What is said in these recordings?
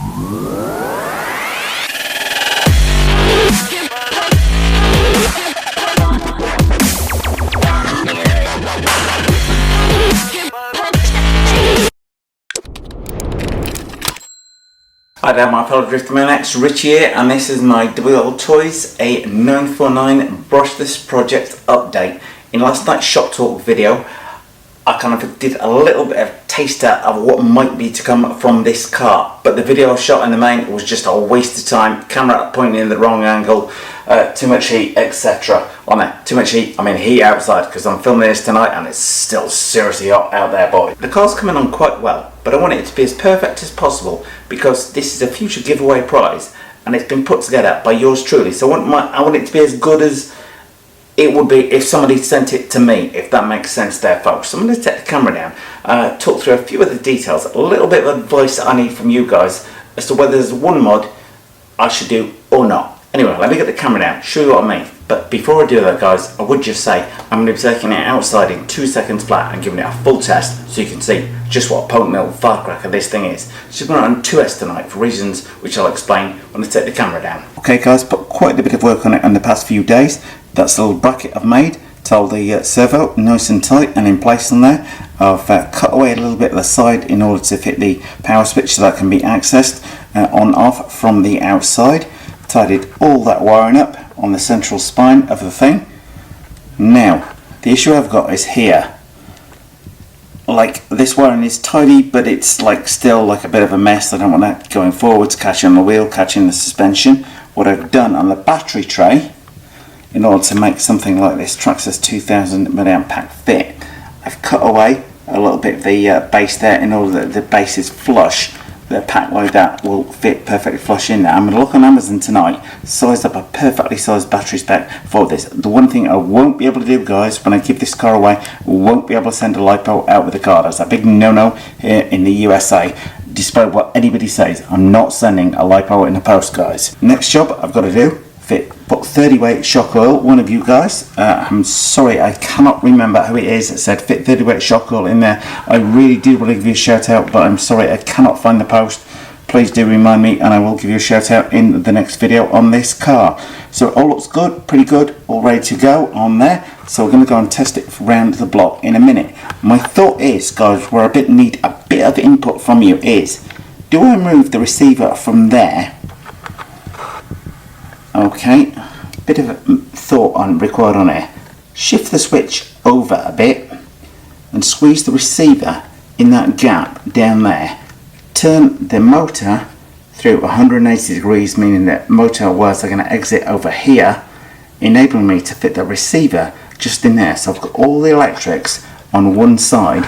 Hi there my fellow Driftomaniacs, Rich here, and this is my WL Toys A949 Brushless project update. In last night's shop talk video, I kind of did a little bit of taster of what might be to come from this car, but the video I shot in the main was just a waste of time, camera pointing in the wrong angle, too much heat, etc. Too much heat, I mean heat outside, because I'm filming this tonight and it's still seriously hot out there, boy. The car's coming on quite well, but I want it to be as perfect as possible because this is a future giveaway prize and it's been put together by yours truly, so I want it to be as good as it would be if somebody sent it to me, if that makes sense there, folks. So I'm going to take the camera down, talk through a few of the details, a little bit of advice I need from you guys as to whether there's one mod I should do or not. Anyway, let me get the camera down, show you what I mean. But before I do that, guys, I would just say I'm going to be taking it outside in 2 seconds flat and giving it a full test so you can see just what a potent little firecracker this thing is. So we're going on 2S tonight for reasons which I'll explain when I take the camera down. Okay guys, put quite a bit of work on it in the past few days. That's the little bracket I've made to hold the servo nice and tight and in place on there. I've cut away a little bit of the side in order to fit the power switch so that can be accessed on off from the outside. Tidied all that wiring up on the central spine of the thing. Now the issue I've got is here. Like, this wiring is tidy, but it's like still like a bit of a mess. I don't want that going forwards, catching the wheel, catching the suspension. What I've done on the battery tray, in order to make something like this Traxxas 2000 mAh pack fit, I've cut away a little bit of the base there in order that the base is flush. The pack like that will fit perfectly flush in there. I'm going to look on Amazon tonight, size up a perfectly sized battery spec for this. The one thing I won't be able to do, guys, when I give this car away, won't be able to send a LiPo out with the car. That's a big no-no here in the USA. Despite what anybody says, I'm not sending a LiPo in the post, guys. Next job I've got to do, put 30 weight shock oil. One of you guys, I'm sorry I cannot remember who it is that said fit 30 weight shock oil in there. I really do want to give you a shout out, but I'm sorry I cannot find the post. Please do remind me and I will give you a shout out in the next video on this car. So it all looks good, pretty good, all ready to go on there. So we're going to go and test it around the block in a minute. My thought is, guys, where I need a bit of input from you is, do I move the receiver from there? Okay, bit of a thought required on here. Shift the switch over a bit and squeeze the receiver in that gap down there. Turn the motor through 180 degrees, meaning that motor wires are going to exit over here, enabling me to fit the receiver just in there. So I've got all the electrics on one side,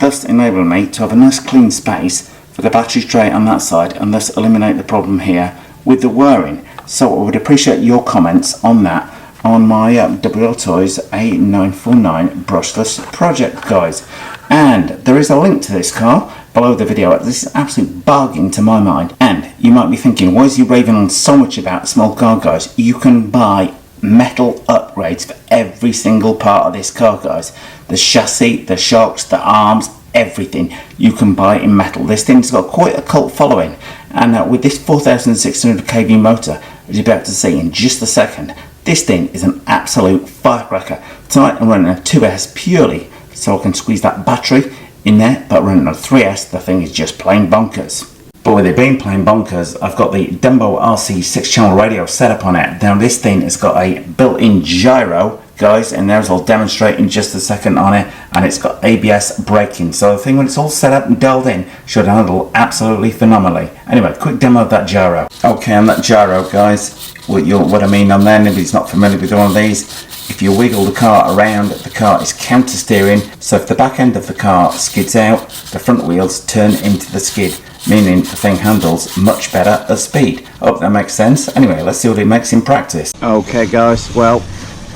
thus enabling me to have a nice clean space for the battery tray on that side, and thus eliminate the problem here with the wiring. So I would appreciate your comments on that on my WL Toys A949 Brushless project, guys. And there is a link to this car below the video. This is an absolute bargain to my mind. And you might be thinking, why is he raving on so much about small car, guys? You can buy metal upgrades for every single part of this car, guys. The chassis, the shocks, the arms, everything you can buy in metal. This thing's got quite a cult following, and with this 4600 kV motor, as you're about to see in just a second, this thing is an absolute firecracker. Tonight I'm running a 2S purely so I can squeeze that battery in there, but running a 3S, the thing is just plain bonkers. But with it being plain bonkers, I've got the Dumbo RC 6-channel radio set up on it. Now this thing has got a built-in gyro, guys, and there's I'll demonstrate in just a second on it, and it's got ABS braking, so the thing when it's all set up and dialed in should handle absolutely phenomenally. Anyway, quick demo of that gyro. Okay, on that gyro, guys, what I mean on there, nobody's not familiar with one of these. If you wiggle the car around, the car is counter steering, so if the back end of the car skids out, the front wheels turn into the skid, meaning the thing handles much better at speed. Hope that makes sense. Anyway, let's see what it makes in practice. Okay guys, well,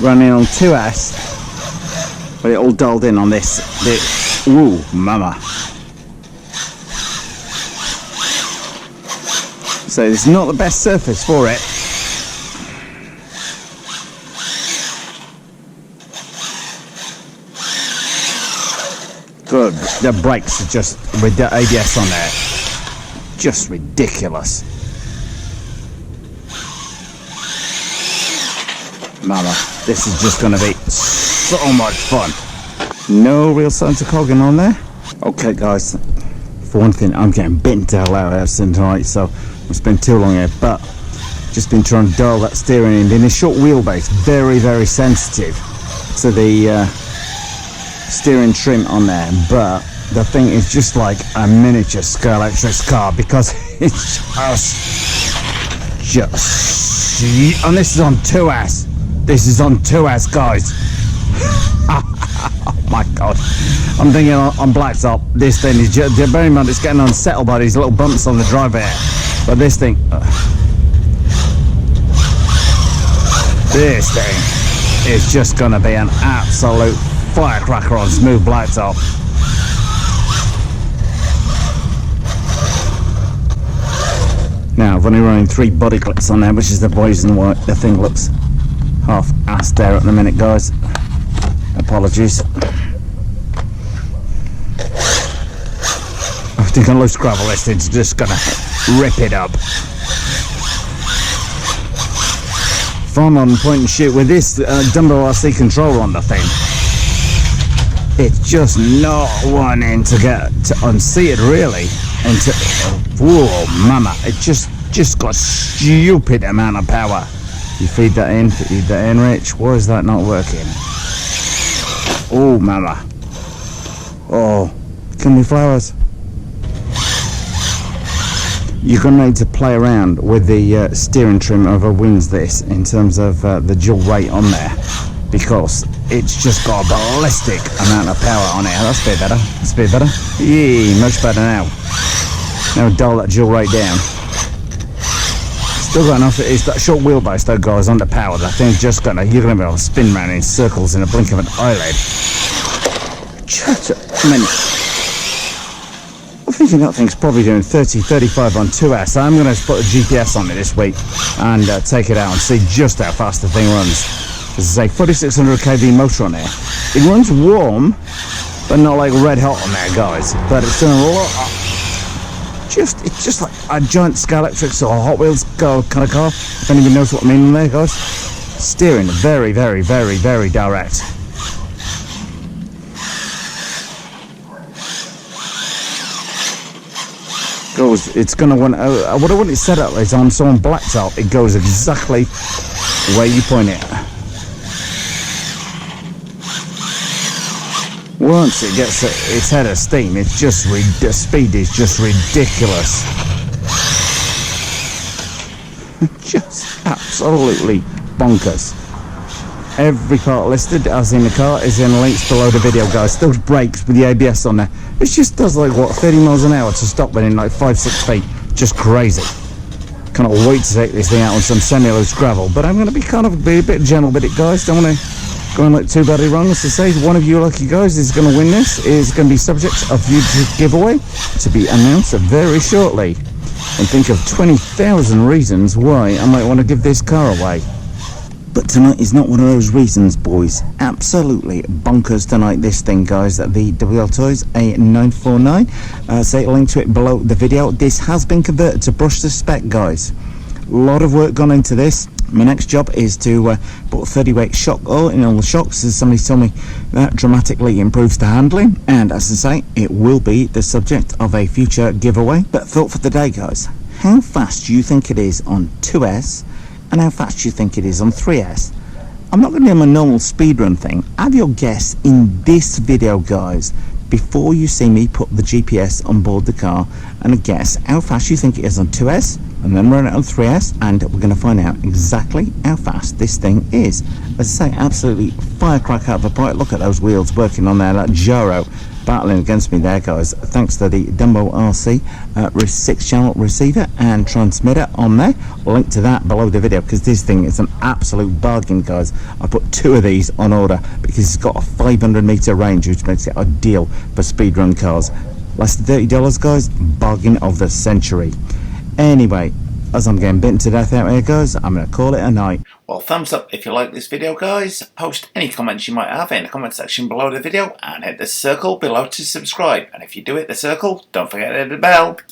running on 2S, but it all dialed in on this ooh mama. So it's not the best surface for it. Good, the brakes are just with the ABS on there, just ridiculous. Mama, this is just going to be so much fun. No real signs of cogging on there. Okay guys, for one thing, I'm getting bitten to hell out of tonight, so I've spent too long here, but just been trying to dial that steering in. In a short wheelbase, very sensitive to the steering trim on there, but the thing is just like a miniature Scalextric car, because it's just, and this is on 2S. This is on 2S, guys. Oh my god. I'm thinking on blacktop, this thing is just, bearing in mind it's getting unsettled by these little bumps on the driver here. But this thing, is just gonna be an absolute firecracker on smooth blacktop. Now I've only running 3 body clips on there, which is the reason why the thing looks half-assed there at the minute, guys. Apologies. I think on loose gravel this thing's just gonna rip it up. If I'm on point and shoot with this Dumbo RC controller on the thing, it's just not wanting to get to unseat it really, and to, whoa mama, it just got stupid amount of power. You feed that in, Rich. Why is that not working? Oh mama, oh, can we flowers? You're going to need to play around with the steering trim of a wings this in terms of the dual rate on there, because it's just got a ballistic amount of power on it. That's a bit better. That's a bit better. Yeah, much better now. Now dial that dual rate down. Still got enough. It's that short wheelbase though, guys. Under power, that thing's just you're gonna be able to spin around in circles in a blink of an eyelid. I mean, I'm thinking that thing's probably doing 30, 35 on 2S. I'm going to put a GPS on it this week and take it out and see just how fast the thing runs. This is a 4600 kV motor on there. It runs warm, but not like red hot on there, guys. But it's doing a lot. It's just like a giant Scalextric or Hot Wheels kind of car. If anyone knows what I mean on there, guys. Steering very direct. It's gonna want what I want it set up is on blacktop. It goes exactly where you point it. Once it gets its head of steam, it's just the speed is just ridiculous. Just absolutely bonkers. Every part listed as in the car is in links below the video, guys. Those brakes with the ABS on there, it just does like what, 30 miles an hour to stop within like 5-6 feet. Just crazy. Cannot wait to take this thing out on some semi-loose gravel, but I'm going to be a bit gentle with it, guys. Don't want to go in like too badly wrong. As to say, one of you lucky guys is going to win this, is going to be subject of future giveaway to be announced very shortly. And think of 20,000 reasons why I might want to give this car away. But tonight is not one of those reasons, boys. Absolutely bonkers tonight, this thing, guys. The WL Toys A949. Say a link to it below the video. This has been converted to brushless spec, guys. A lot of work gone into this. My next job is to put 30 weight shock oil in all the shocks, as somebody told me that dramatically improves the handling. And as I say, it will be the subject of a future giveaway. But thought for the day, guys. How fast do you think it is on 2S? And how fast do you think it is on 3S? I'm not going to do my normal speedrun thing. Have your guess in this video, guys, before you see me put the GPS on board the car, and a guess how fast you think it is on 2S, and then run it on 3S, and we're going to find out exactly how fast this thing is. As I say, absolutely firecracker out of a bright. Look at those wheels working on there, that gyro battling against me there, guys, thanks to the Dumbo RC 6-channel receiver and transmitter on there. Link to that below the video, because this thing is an absolute bargain, guys. I put 2 of these on order because it's got a 500 meter range, which makes it ideal for speedrun cars. Less than $30, guys. Bargain of the century. Anyway, as I'm getting bitten to death out here, guys, I'm going to call it a night. Well, thumbs up if you like this video, guys. Post any comments you might have in the comment section below the video, and hit the circle below to subscribe. And if you do hit the circle, don't forget to hit the bell.